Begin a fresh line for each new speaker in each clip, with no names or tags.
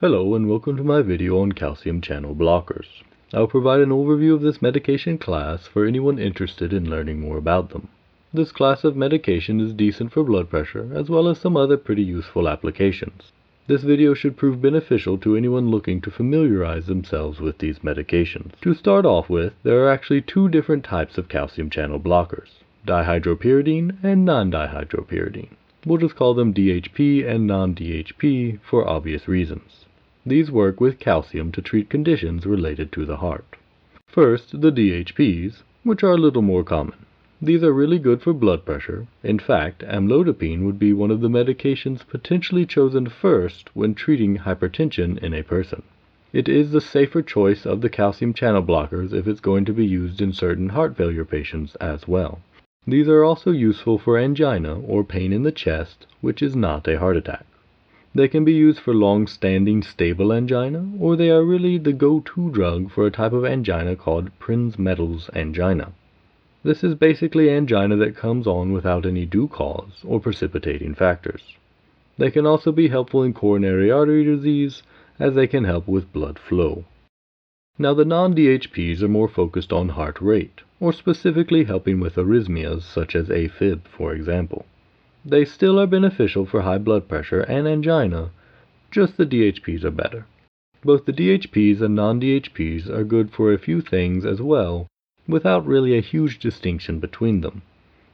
Hello and welcome to my video on calcium channel blockers. I'll provide an overview of this medication class for anyone interested in learning more about them. This class of medication is decent for blood pressure as well as some other pretty useful applications. This video should prove beneficial to anyone looking to familiarize themselves with these medications. To start off with, there are actually two different types of calcium channel blockers, dihydropyridine and non-dihydropyridine. We'll just call them DHP and non-DHP for obvious reasons. These work with calcium to treat conditions related to the heart. First, the DHPs, which are a little more common. These are really good for blood pressure. In fact, amlodipine would be one of the medications potentially chosen first when treating hypertension in a person. It is the safer choice of the calcium channel blockers if it's going to be used in certain heart failure patients as well. These are also useful for angina or pain in the chest, which is not a heart attack. They can be used for long-standing stable angina, or they are really the go-to drug for a type of angina called Prinzmetal's angina. This is basically angina that comes on without any due cause or precipitating factors. They can also be helpful in coronary artery disease, as they can help with blood flow. Now the non-DHPs are more focused on heart rate, or specifically helping with arrhythmias such as AFib, for example. They still are beneficial for high blood pressure and angina, just the DHPs are better. Both the DHPs and non-DHPs are good for a few things as well, without really a huge distinction between them.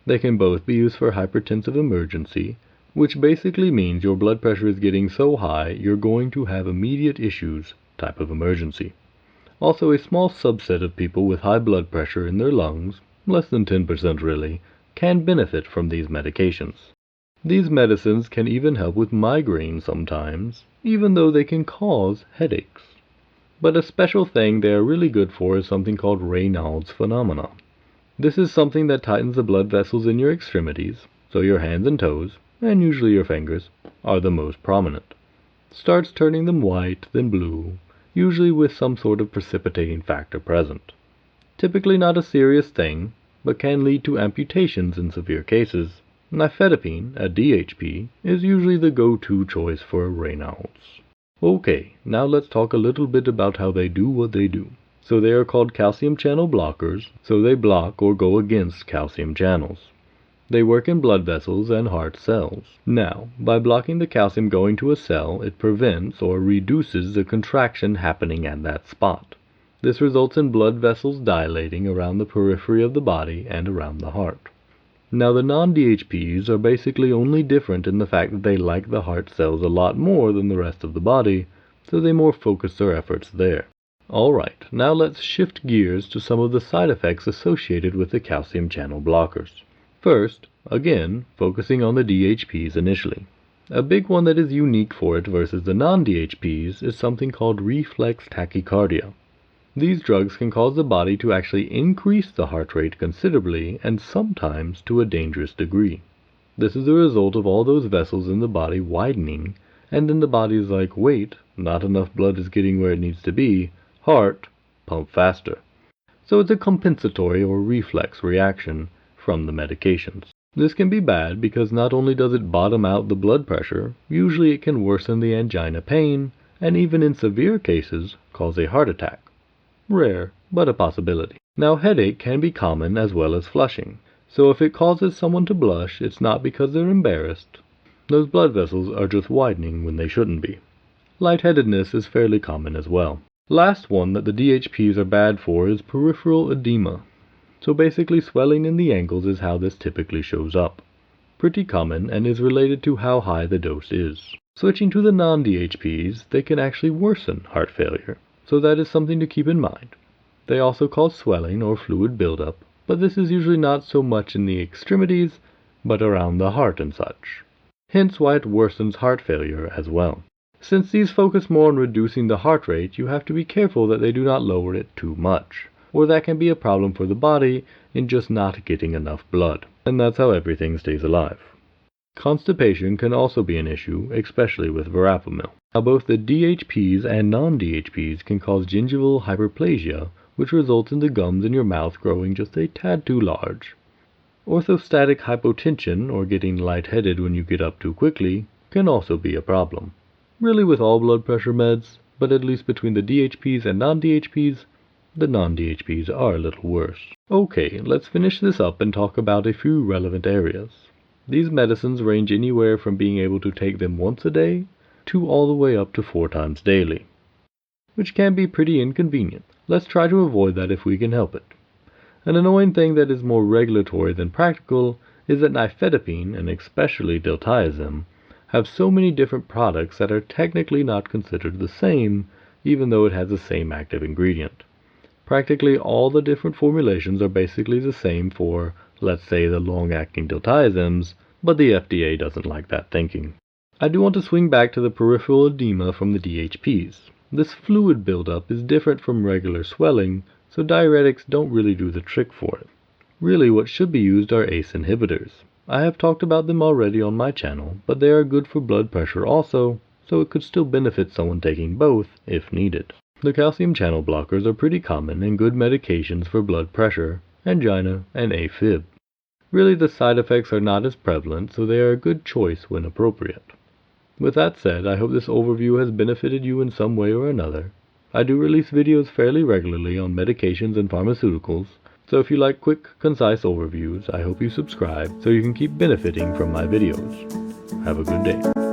They can both be used for hypertensive emergency, which basically means your blood pressure is getting so high you're going to have immediate issues type of emergency. Also, a small subset of people with high blood pressure in their lungs, less than 10% really, can benefit from these medications. These medicines can even help with migraine sometimes, even though they can cause headaches. But a special thing they are really good for is something called Raynaud's phenomenon. This is something that tightens the blood vessels in your extremities, so your hands and toes, and usually your fingers, are the most prominent. Starts turning them white, then blue, usually with some sort of precipitating factor present. Typically not a serious thing, but can lead to amputations in severe cases. Nifedipine, a DHP, is usually the go-to choice for Raynaud's. Okay, now let's talk a little bit about how they do what they do. So they are called calcium channel blockers, so they block or go against calcium channels. They work in blood vessels and heart cells. Now, by blocking the calcium going to a cell, it prevents or reduces the contraction happening at that spot. This results in blood vessels dilating around the periphery of the body and around the heart. Now the non-DHPs are basically only different in the fact that they like the heart cells a lot more than the rest of the body, so they more focus their efforts there. Alright, now let's shift gears to some of the side effects associated with the calcium channel blockers. First, again, focusing on the DHPs initially. A big one that is unique for it versus the non-DHPs is something called reflex tachycardia. These drugs can cause the body to actually increase the heart rate considerably and sometimes to a dangerous degree. This is the result of all those vessels in the body widening, and then the body is like, wait, not enough blood is getting where it needs to be, heart, pump faster. So it's a compensatory or reflex reaction from the medications. This can be bad because not only does it bottom out the blood pressure, usually it can worsen the angina pain, and even in severe cases cause a heart attack. Rare, but a possibility. Now headache can be common as well as flushing, so if it causes someone to blush, it's not because they're embarrassed. Those blood vessels are just widening when they shouldn't be. Lightheadedness is fairly common as well. Last one that the DHPs are bad for is peripheral edema. So basically swelling in the ankles is how this typically shows up. Pretty common and is related to how high the dose is. Switching to the non-DHPs, they can actually worsen heart failure. So that is something to keep in mind. They also cause swelling or fluid buildup, but this is usually not so much in the extremities, but around the heart and such. Hence why it worsens heart failure as well. Since these focus more on reducing the heart rate, you have to be careful that they do not lower it too much, or that can be a problem for the body in just not getting enough blood. And that's how everything stays alive. Constipation can also be an issue, especially with verapamil. Now both the DHPs and non-DHPs can cause gingival hyperplasia, which results in the gums in your mouth growing just a tad too large. Orthostatic hypotension, or getting lightheaded when you get up too quickly, can also be a problem. really with all blood pressure meds, but at least between the DHPs and non-DHPs, the non-DHPs are a little worse. Okay, let's finish this up and talk about a few relevant areas. These medicines range anywhere from being able to take them once a day to all the way up to 4 times daily, which can be pretty inconvenient. Let's try to avoid that if we can help it. An annoying thing that is more regulatory than practical is that nifedipine, and especially diltiazem, have so many different products that are technically not considered the same, even though it has the same active ingredient. Practically all the different formulations are basically the same for, let's say, the long-acting diltiazems, but the FDA doesn't like that thinking. I do want to swing back to the peripheral edema from the DHPs. This fluid buildup is different from regular swelling, so diuretics don't really do the trick for it. Really, what should be used are ACE inhibitors. I have talked about them already on my channel, but they are good for blood pressure also, so it could still benefit someone taking both if needed. The calcium channel blockers are pretty common and good medications for blood pressure, angina, and AFib. Really, the side effects are not as prevalent, so they are a good choice when appropriate. With that said, I hope this overview has benefited you in some way or another. I do release videos fairly regularly on medications and pharmaceuticals, so if you like quick, concise overviews, I hope you subscribe so you can keep benefiting from my videos. Have a good day.